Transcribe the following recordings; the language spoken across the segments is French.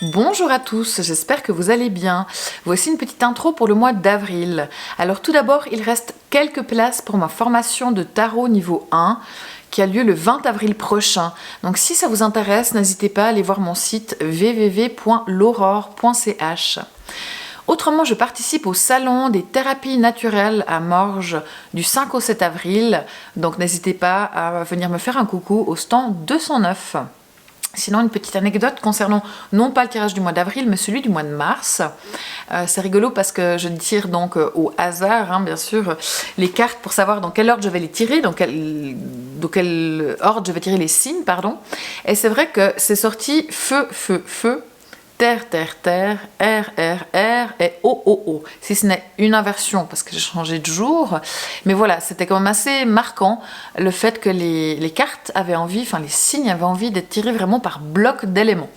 Bonjour à tous, j'espère que vous allez bien. Voici une petite intro pour le mois d'avril. Alors tout d'abord, il reste quelques places pour ma formation de tarot niveau 1 qui a lieu le 20 avril prochain. Donc si ça vous intéresse, n'hésitez pas à aller voir mon site www.l'aurore.ch. Autrement, je participe au salon des thérapies naturelles à Morges du 5 au 7 avril. Donc n'hésitez pas à venir me faire un coucou au stand 209. Sinon, une petite anecdote concernant non pas le tirage du mois d'avril, mais celui du mois de mars. C'est rigolo parce que je tire donc au hasard, bien sûr, les cartes pour savoir dans quel ordre je vais les tirer, dans quel ordre je vais tirer les signes, pardon. Et c'est vrai que c'est sorti feu, feu, feu, terre, terre, terre, air, air, air et eau, eau, eau. Si ce n'est une inversion parce que j'ai changé de jour. Mais voilà, c'était quand même assez marquant le fait que les cartes avaient envie, enfin les signes avaient envie d'être tirés vraiment par bloc d'éléments.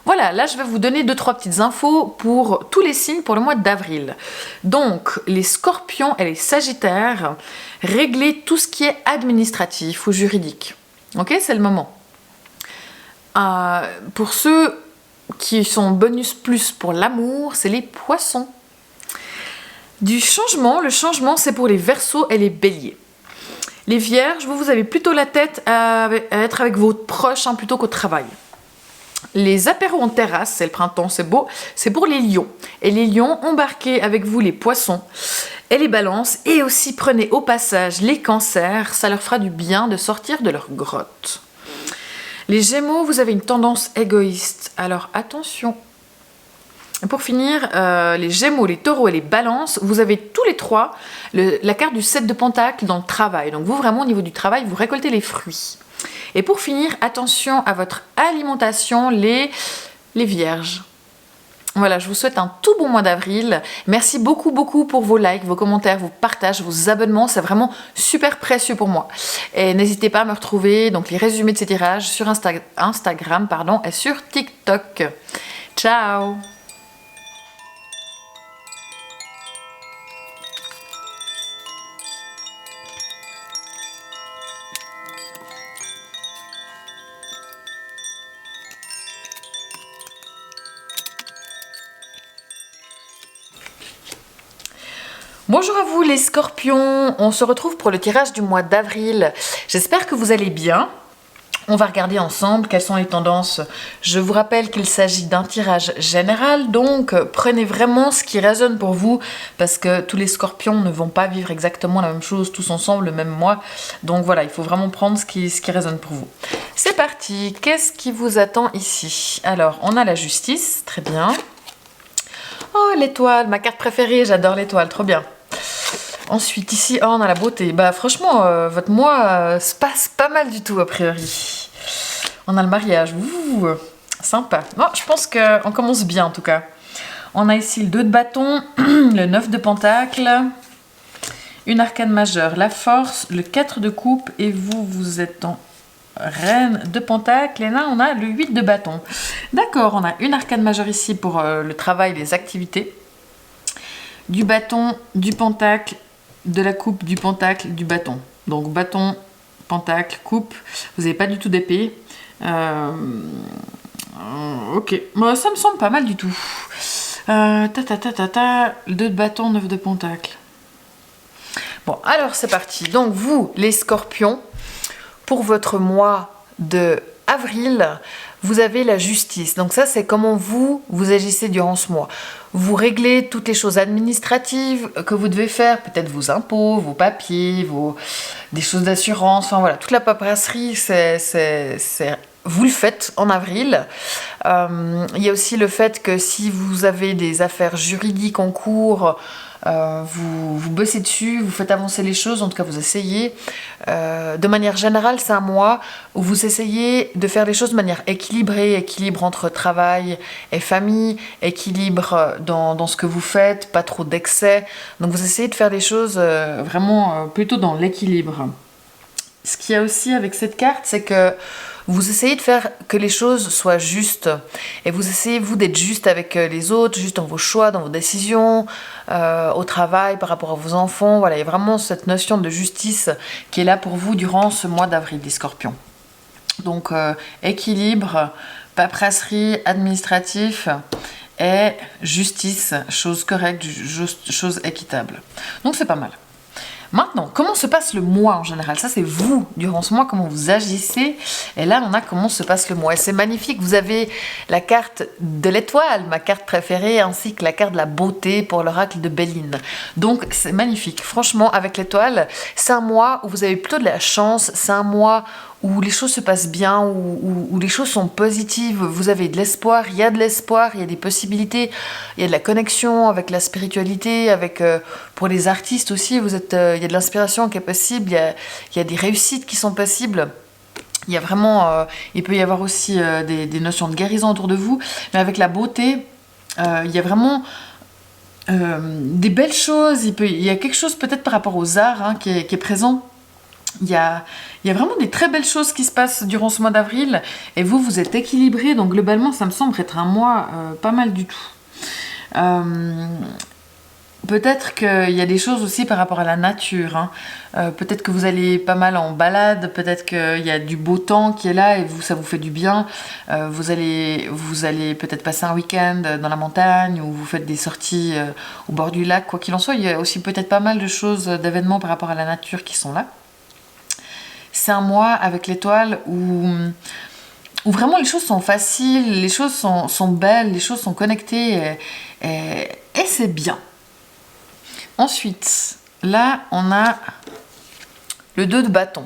Voilà, là je vais vous donner 2-3 petites infos pour tous les signes pour le mois d'avril. Donc, les scorpions et les sagittaires, réglez tout ce qui est administratif ou juridique. Ok, c'est le moment. Pour ceux qui sont bonus plus pour l'amour, c'est les poissons. Du changement, le changement c'est pour les verseaux et les béliers. Les vierges, vous avez plutôt la tête à être avec vos proches plutôt qu'au travail. Les apéros en terrasse, c'est le printemps, c'est beau, c'est pour les lions. Et les lions, embarquez avec vous les poissons et les balances, et aussi prenez au passage les cancers, ça leur fera du bien de sortir de leur grotte. Les Gémeaux, vous avez une tendance égoïste, alors attention. Pour finir, les Gémeaux, les Taureaux et les Balances, vous avez tous les trois la carte du 7 de Pentacle dans le travail. Donc vous, vraiment, au niveau du travail, vous récoltez les fruits. Et pour finir, attention à votre alimentation, les Vierges. Voilà, je vous souhaite un tout bon mois d'avril. Merci beaucoup, beaucoup pour vos likes, vos commentaires, vos partages, vos abonnements. C'est vraiment super précieux pour moi. Et n'hésitez pas à me retrouver, donc les résumés de ces tirages sur Instagram et sur TikTok. Ciao! Bonjour à vous les scorpions, on se retrouve pour le tirage du mois d'avril. J'espère que vous allez bien. On va regarder ensemble quelles sont les tendances. Je vous rappelle qu'il s'agit d'un tirage général, donc prenez vraiment ce qui résonne pour vous, parce que tous les scorpions ne vont pas vivre exactement la même chose tous ensemble le même mois. Donc voilà, il faut vraiment prendre ce qui résonne pour vous. C'est parti, qu'est-ce qui vous attend ici? Alors, on a la justice, très bien. Oh, l'étoile, ma carte préférée, j'adore l'étoile, trop bien. Ensuite, ici, on a la beauté. Bah, franchement, votre mois se passe pas mal du tout, a priori. On a le mariage. Ouh, sympa. Bon, je pense qu'on commence bien, en tout cas. On a ici le 2 de bâton, le 9 de pentacle, une arcane majeure, la force, le 4 de coupe, et vous êtes en reine de pentacle. Et là, on a le 8 de bâton. D'accord, on a une arcane majeure ici pour le travail, les activités. Du bâton, du pentacle, de la coupe, du pentacle, du bâton. Donc bâton, pentacle, coupe. Vous n'avez pas du tout d'épée. Ok, bon, ça me semble pas mal du tout. Le 2 de bâton, 9 de pentacle. Bon, alors c'est parti. Donc vous, les scorpions, pour votre mois de avril, vous avez la justice. Donc ça, c'est comment vous agissez durant ce mois. Vous réglez toutes les choses administratives que vous devez faire, peut-être vos impôts, vos papiers, des choses d'assurance, enfin voilà, toute la paperasserie, vous le faites en avril. Il y a aussi le fait que si vous avez des affaires juridiques en cours, vous bossez dessus, vous faites avancer les choses, en tout cas vous essayez. De manière générale, c'est un mois où vous essayez de faire les choses de manière équilibrée, équilibre entre travail et famille, équilibre dans ce que vous faites, pas trop d'excès. Donc vous essayez de faire les choses vraiment plutôt dans l'équilibre. Ce qu'il y a aussi avec cette carte, c'est que vous essayez de faire que les choses soient justes. Et vous essayez, vous, d'être juste avec les autres, juste dans vos choix, dans vos décisions, au travail, par rapport à vos enfants. Voilà, il y a vraiment cette notion de justice qui est là pour vous durant ce mois d'avril, les scorpions. Donc équilibre, paperasserie, administratif et justice, chose correcte, chose équitable. Donc c'est pas mal. Maintenant, comment se passe le mois en général? Ça, c'est vous, durant ce mois, comment vous agissez. Et là, on a comment se passe le mois. Et c'est magnifique. Vous avez la carte de l'étoile, ma carte préférée, ainsi que la carte de la beauté pour l'oracle de Béline. Donc, c'est magnifique. Franchement, avec l'étoile, c'est un mois où vous avez plutôt de la chance. C'est un mois où les choses se passent bien, où les choses sont positives, vous avez de l'espoir, il y a de l'espoir, il y a des possibilités, il y a de la connexion avec la spiritualité, avec pour les artistes aussi, il y a de l'inspiration qui est possible, il y a des réussites qui sont possibles. Il y a vraiment, il peut y avoir aussi des notions de guérison autour de vous, mais avec la beauté, il y a vraiment des belles choses, il y a quelque chose peut-être par rapport aux arts qui est présent. Il y a vraiment des très belles choses qui se passent durant ce mois d'avril et vous êtes équilibré, donc globalement ça me semble être un mois pas mal du tout. Peut-être qu'il y a des choses aussi par rapport à la nature, peut-être que vous allez pas mal en balade, peut-être qu'il y a du beau temps qui est là et ça vous fait du bien. Vous allez peut-être passer un week-end dans la montagne ou vous faites des sorties au bord du lac, quoi qu'il en soit. Il y a aussi peut-être pas mal de choses, d'événements par rapport à la nature qui sont là. C'est un mois avec l'étoile où vraiment les choses sont faciles, les choses sont belles, les choses sont connectées et c'est bien. Ensuite, là, on a le 2 de bâton.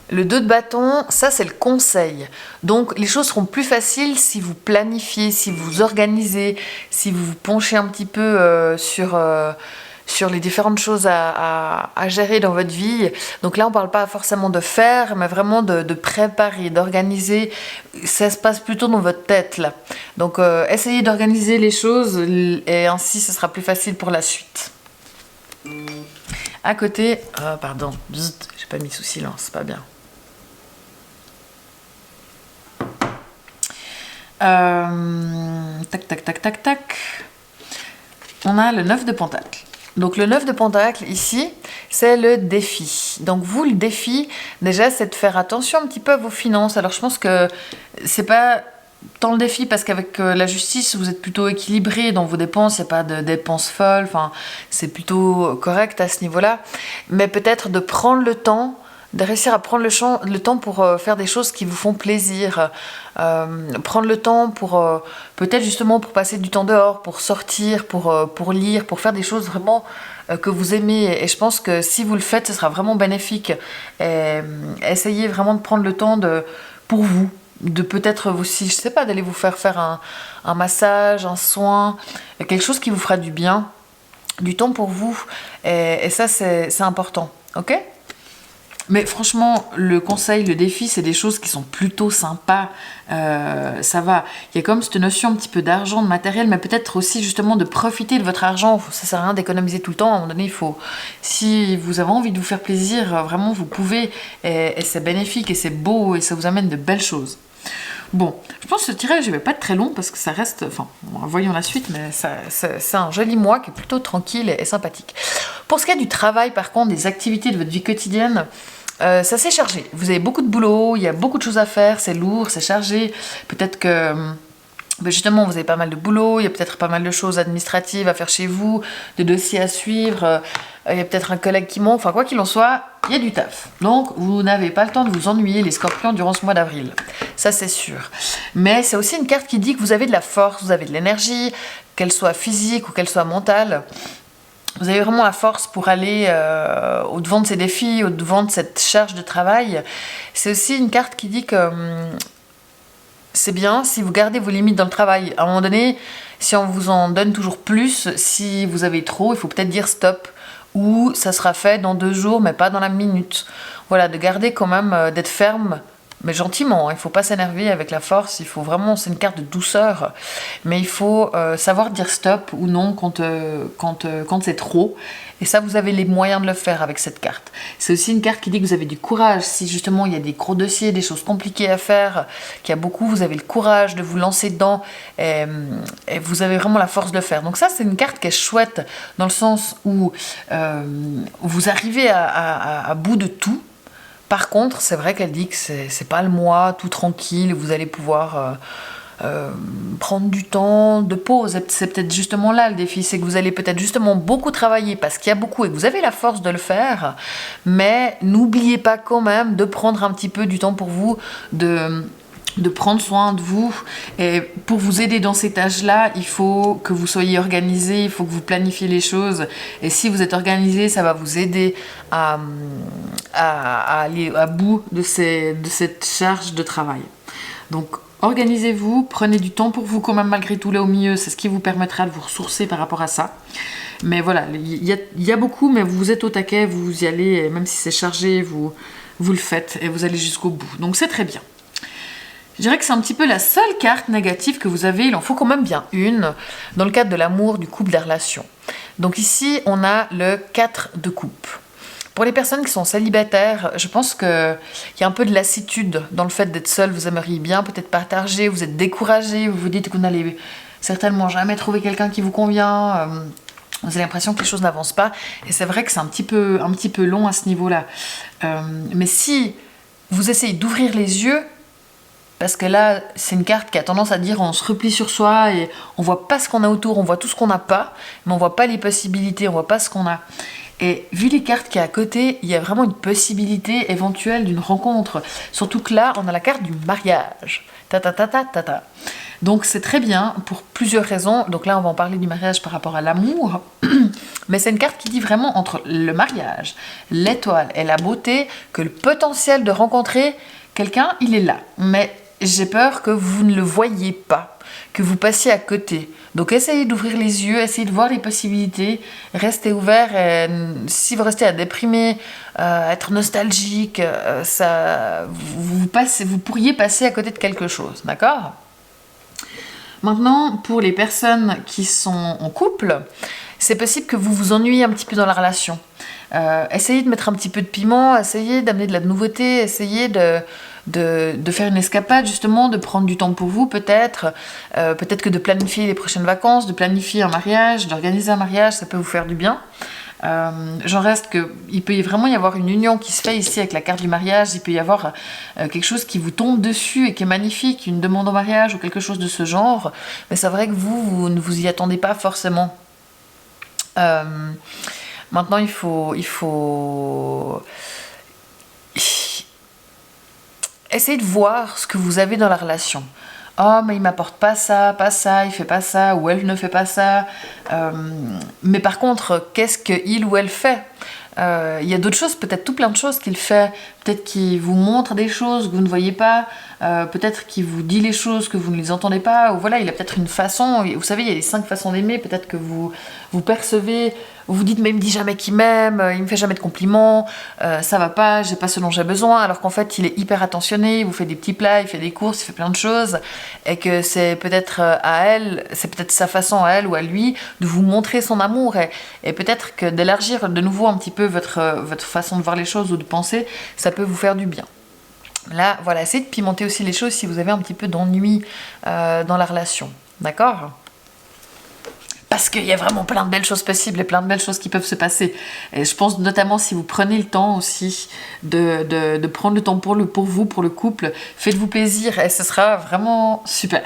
Le 2 de bâton, ça c'est le conseil. Donc les choses seront plus faciles si vous planifiez, si vous organisez, si vous vous penchez un petit peu sur les différentes choses à gérer dans votre vie. Donc là, on ne parle pas forcément de faire, mais vraiment de préparer, d'organiser. Ça se passe plutôt dans votre tête, là. Donc, essayez d'organiser les choses et ainsi, ce sera plus facile pour la suite. À côté... pardon, j'ai pas mis sous silence, c'est pas bien. Tac. On a le 9 de pentacle. Donc le 9 de pentacle ici, c'est le défi. Donc vous, le défi, déjà, c'est de faire attention un petit peu à vos finances. Alors je pense que c'est pas tant le défi parce qu'avec la justice, vous êtes plutôt équilibré dans vos dépenses. Il n'y a pas de dépenses folles. Enfin, c'est plutôt correct à ce niveau-là. Mais peut-être de prendre le temps, de réussir à prendre le temps pour faire des choses qui vous font plaisir. Prendre le temps pour peut-être justement pour passer du temps dehors, pour sortir, pour lire, pour faire des choses vraiment que vous aimez. Et je pense que si vous le faites, ce sera vraiment bénéfique. Et essayez vraiment de prendre le temps pour vous, de peut-être aussi, je sais pas, d'aller vous faire un massage, un soin, quelque chose qui vous fera du bien, du temps pour vous. Et ça, c'est important. Ok ? Mais franchement, le conseil, le défi, c'est des choses qui sont plutôt sympas. Ça va. Il y a comme cette notion un petit peu d'argent, de matériel, mais peut-être aussi justement de profiter de votre argent. Ça sert à rien d'économiser tout le temps. À un moment donné, il faut. Si vous avez envie de vous faire plaisir, vraiment, vous pouvez. Et c'est bénéfique et c'est beau et ça vous amène de belles choses. Bon, je pense que ce tirage ne va pas être très long parce que ça reste... Enfin, voyons la suite, mais c'est un joli mois qui est plutôt tranquille et sympathique. Pour ce qui est du travail, par contre, des activités de votre vie quotidienne, ça s'est chargé. Vous avez beaucoup de boulot, il y a beaucoup de choses à faire, c'est lourd, c'est chargé. Peut-être que... justement, vous avez pas mal de boulot, il y a peut-être pas mal de choses administratives à faire chez vous, de dossiers à suivre, il y a peut-être un collègue qui manque, enfin quoi qu'il en soit, il y a du taf. Donc, vous n'avez pas le temps de vous ennuyer, les scorpions, durant ce mois d'avril. Ça, c'est sûr. Mais c'est aussi une carte qui dit que vous avez de la force, vous avez de l'énergie, qu'elle soit physique ou qu'elle soit mentale. Vous avez vraiment la force pour aller au-devant de ces défis, au-devant de cette charge de travail. C'est aussi une carte qui dit que... c'est bien si vous gardez vos limites dans le travail. À un moment donné, si on vous en donne toujours plus, si vous avez trop, il faut peut-être dire stop. Ou ça sera fait dans 2 jours, mais pas dans la minute. Voilà, de garder quand même, d'être ferme, mais gentiment. Il ne faut pas s'énerver avec la force. Il faut vraiment, c'est une carte de douceur. Mais il faut savoir dire stop ou non quand c'est trop. Et ça, vous avez les moyens de le faire avec cette carte. C'est aussi une carte qui dit que vous avez du courage. Si justement il y a des gros dossiers, des choses compliquées à faire, qu'il y a beaucoup, vous avez le courage de vous lancer dedans et vous avez vraiment la force de le faire. Donc ça, c'est une carte qui est chouette dans le sens où vous arrivez à bout de tout. Par contre, c'est vrai qu'elle dit que c'est pas le mois tout tranquille, vous allez pouvoir prendre du temps de pause. C'est peut-être justement là le défi, c'est que vous allez peut-être justement beaucoup travailler parce qu'il y a beaucoup et que vous avez la force de le faire, mais n'oubliez pas quand même de prendre un petit peu du temps pour vous, de prendre soin de vous. Et pour vous aider dans ces tâches-là, il faut que vous soyez organisé, il faut que vous planifiez les choses. Et si vous êtes organisé, ça va vous aider à aller à bout de cette charge de travail. Donc, organisez-vous, prenez du temps pour vous quand même malgré tout là au milieu, c'est ce qui vous permettra de vous ressourcer par rapport à ça. Mais voilà, il y a beaucoup, mais vous êtes au taquet, vous y allez, et même si c'est chargé, vous le faites et vous allez jusqu'au bout. Donc c'est très bien. Je dirais que c'est un petit peu la seule carte négative que vous avez, il en faut quand même bien une, dans le cadre de l'amour, du couple, des relations. Donc ici, on a le 4 de coupe. Pour les personnes qui sont célibataires, je pense qu'il y a un peu de lassitude dans le fait d'être seul. Vous aimeriez bien peut-être partager, vous êtes découragé, vous vous dites que vous n'allez certainement jamais trouver quelqu'un qui vous convient. Vous avez l'impression que les choses n'avancent pas. Et c'est vrai que c'est un petit peu long à ce niveau-là. Mais si vous essayez d'ouvrir les yeux, parce que là, c'est une carte qui a tendance à dire on se replie sur soi et on voit pas ce qu'on a autour, on voit tout ce qu'on n'a pas, mais on voit pas les possibilités, on voit pas ce qu'on a. Et vu les cartes qui est à côté, il y a vraiment une possibilité éventuelle d'une rencontre. Surtout que là, on a la carte du mariage. Ta. Donc c'est très bien pour plusieurs raisons. Donc là, on va en parler du mariage par rapport à l'amour. Mais c'est une carte qui dit vraiment entre le mariage, l'étoile et la beauté, que le potentiel de rencontrer quelqu'un, il est là. Mais j'ai peur que vous ne le voyiez pas, que vous passiez à côté. Donc essayez d'ouvrir les yeux, essayez de voir les possibilités, restez ouvert. Et si vous restez à déprimer, être nostalgique, vous pourriez passer à côté de quelque chose, d'accord ? Maintenant, pour les personnes qui sont en couple, c'est possible que vous vous ennuyez un petit peu dans la relation. Essayez de mettre un petit peu de piment, essayez d'amener de la nouveauté, essayez de faire une escapade justement, de prendre du temps pour vous peut-être que de planifier les prochaines vacances, de planifier un mariage, d'organiser un mariage, ça peut vous faire du bien. J'en reste qu'il peut vraiment y avoir une union qui se fait ici avec la carte du mariage, il peut y avoir quelque chose qui vous tombe dessus et qui est magnifique, une demande en mariage ou quelque chose de ce genre, mais c'est vrai que vous ne vous y attendez pas forcément. Maintenant, il faut essayer de voir ce que vous avez dans la relation. Oh, mais il m'apporte pas ça, il fait pas ça, ou elle ne fait pas ça. Mais par contre, qu'est-ce qu'il ou elle fait ? Il y a d'autres choses, peut-être tout plein de choses qu'il fait. Peut-être qu'il vous montre des choses que vous ne voyez pas. Peut-être qu'il vous dit les choses que vous ne les entendez pas. Ou voilà, il a peut-être une façon. Vous savez, il y a les 5 façons d'aimer. Peut-être que vous percevez. Vous dites, mais il me dit jamais qu'il m'aime. Il me fait jamais de compliments. Ça va pas. J'ai pas ce dont j'ai besoin. Alors qu'en fait, il est hyper attentionné. Il vous fait des petits plats. Il fait des courses. Il fait plein de choses. Et que c'est peut-être à elle. C'est peut-être sa façon à elle ou à lui de vous montrer son amour. Et peut-être que d'élargir de nouveau un petit peu votre façon de voir les choses ou de penser, ça peut vous faire du bien. Là, voilà, essayez de pimenter aussi les choses si vous avez un petit peu d'ennui dans la relation. D'accord ? Parce qu'il y a vraiment plein de belles choses possibles et plein de belles choses qui peuvent se passer. Et je pense notamment si vous prenez le temps aussi de prendre le temps pour vous, pour le couple, faites-vous plaisir et ce sera vraiment super.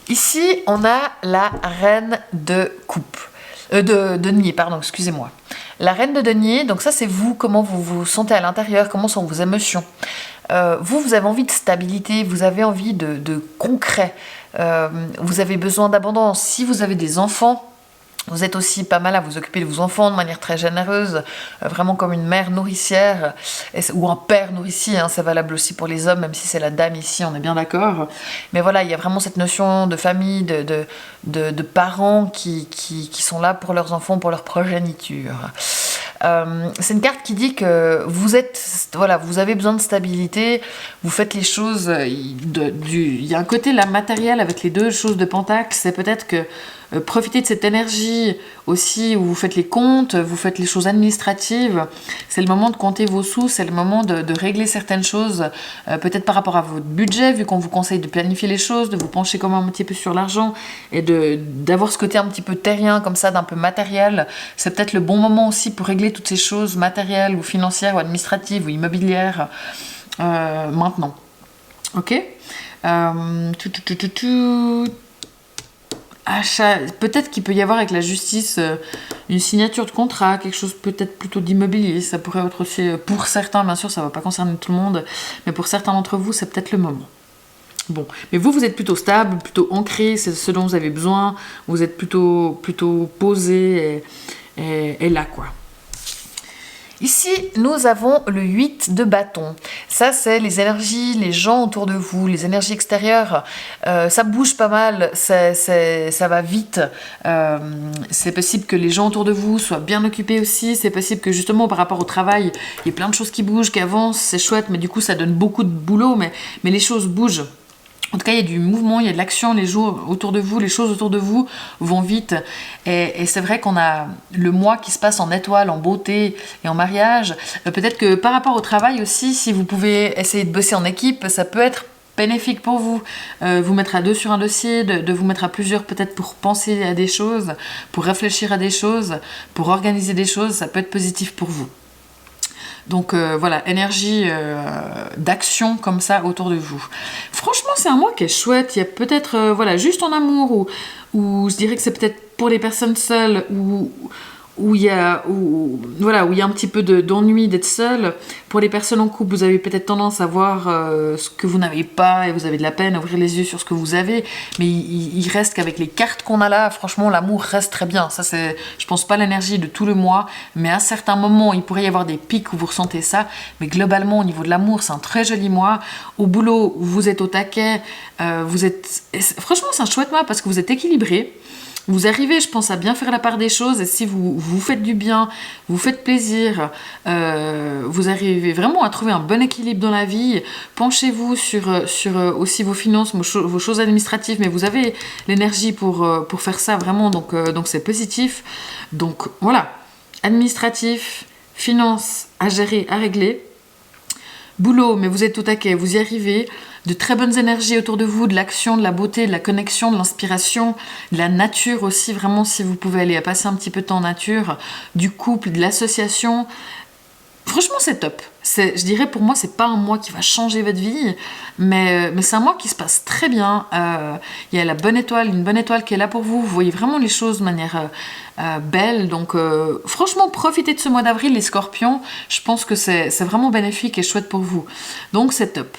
Ici, on a la reine de coupe. De denier, pardon, excusez-moi. La reine de denier, donc ça c'est vous, comment vous vous sentez à l'intérieur, comment sont vos émotions. Vous avez envie de stabilité, vous avez envie de concret, vous avez besoin d'abondance. Si vous avez des enfants, vous êtes aussi pas mal à vous occuper de vos enfants de manière très généreuse, vraiment comme une mère nourricière, ou un père nourricier, hein, c'est valable aussi pour les hommes, même si c'est la dame ici, on est bien d'accord. Mais voilà, il y a vraiment cette notion de famille, de parents qui sont là pour leurs enfants, pour leur progéniture. C'est une carte qui dit que vous avez besoin de stabilité, vous faites les choses, il y a un côté là matériel avec les 2 choses de pentacle, c'est peut-être que profitez de cette énergie aussi où vous faites les comptes, vous faites les choses administratives. C'est le moment de compter vos sous, c'est le moment de régler certaines choses, peut-être par rapport à votre budget, vu qu'on vous conseille de planifier les choses, de vous pencher comme un petit peu sur l'argent et d'avoir ce côté un petit peu terrien comme ça, d'un peu matériel. C'est peut-être le bon moment aussi pour régler toutes ces choses matérielles ou financières ou administratives ou immobilières maintenant. Ok. Achat, peut-être qu'il peut y avoir avec la justice une signature de contrat, quelque chose peut-être plutôt d'immobilier. Ça pourrait être aussi, pour certains, bien sûr, ça ne va pas concerner tout le monde, mais pour certains d'entre vous, c'est peut-être le moment. Bon, mais vous êtes plutôt stable, plutôt ancré, c'est ce dont vous avez besoin, vous êtes plutôt posé et là, quoi. Ici, nous avons le 8 de bâton. Ça, c'est les énergies, les gens autour de vous, les énergies extérieures. Ça bouge pas mal, ça va vite. C'est possible que les gens autour de vous soient bien occupés aussi. C'est possible que justement, par rapport au travail, il y ait plein de choses qui bougent, qui avancent. C'est chouette, mais du coup, ça donne beaucoup de boulot. Mais les choses bougent. En tout cas, il y a du mouvement, il y a de l'action, les jours autour de vous, les choses autour de vous vont vite. Et c'est vrai qu'on a le mois qui se passe en étoile, en beauté et en mariage. Peut-être que par rapport au travail aussi, si vous pouvez essayer de bosser en équipe, ça peut être bénéfique pour vous. Vous mettre à deux sur un dossier, de vous mettre à plusieurs peut-être pour penser à des choses, pour réfléchir à des choses, pour organiser des choses, ça peut être positif pour vous. Donc voilà, énergie d'action comme ça autour de vous. Franchement, c'est un mois qui est chouette. Il y a peut-être, voilà, juste en amour ou je dirais que c'est peut-être pour les personnes seules où il y a un petit peu d'ennui d'être seul. Pour les personnes en couple, vous avez peut-être tendance à voir ce que vous n'avez pas et vous avez de la peine à ouvrir les yeux sur ce que vous avez. Mais il reste qu'avec les cartes qu'on a là, franchement, l'amour reste très bien. Ça, c'est, je pense pas l'énergie de tout le mois, mais à certains moments, il pourrait y avoir des pics où vous ressentez ça. Mais globalement, au niveau de l'amour, c'est un très joli mois. Au boulot, vous êtes au taquet. Franchement, c'est un chouette mois parce que vous êtes équilibré. Vous arrivez, je pense, à bien faire la part des choses et si vous faites du bien, vous faites plaisir, vous arrivez vraiment à trouver un bon équilibre dans la vie. Penchez-vous sur aussi vos finances, vos choses administratives, mais vous avez l'énergie pour faire ça vraiment, donc c'est positif. Donc voilà, administratif, finances à gérer, à régler. Boulot, mais vous êtes au taquet, vous y arrivez. De très bonnes énergies autour de vous, de l'action, de la beauté, de la connexion, de l'inspiration, de la nature aussi, vraiment si vous pouvez aller passer un petit peu de temps en nature, du couple, de l'association. Franchement, c'est top. Je dirais pour moi, c'est pas un mois qui va changer votre vie, mais c'est un mois qui se passe très bien. Il y a une bonne étoile qui est là pour vous. Vous voyez vraiment les choses de manière belle. Donc, franchement, profitez de ce mois d'avril, les scorpions. Je pense que c'est vraiment bénéfique et chouette pour vous. Donc, c'est top.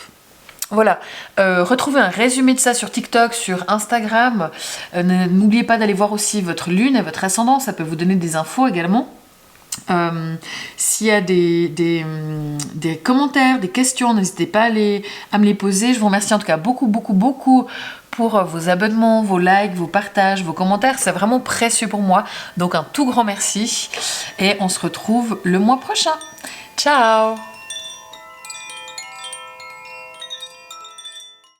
Voilà, retrouvez un résumé de ça sur TikTok, sur Instagram. N'oubliez pas d'aller voir aussi votre lune et votre ascendant, ça peut vous donner des infos également. S'il y a des commentaires, des questions, n'hésitez pas à me les poser. Je vous remercie en tout cas beaucoup pour vos abonnements, vos likes, vos partages, vos commentaires. C'est vraiment précieux pour moi. Donc un tout grand merci et on se retrouve le mois prochain. Ciao!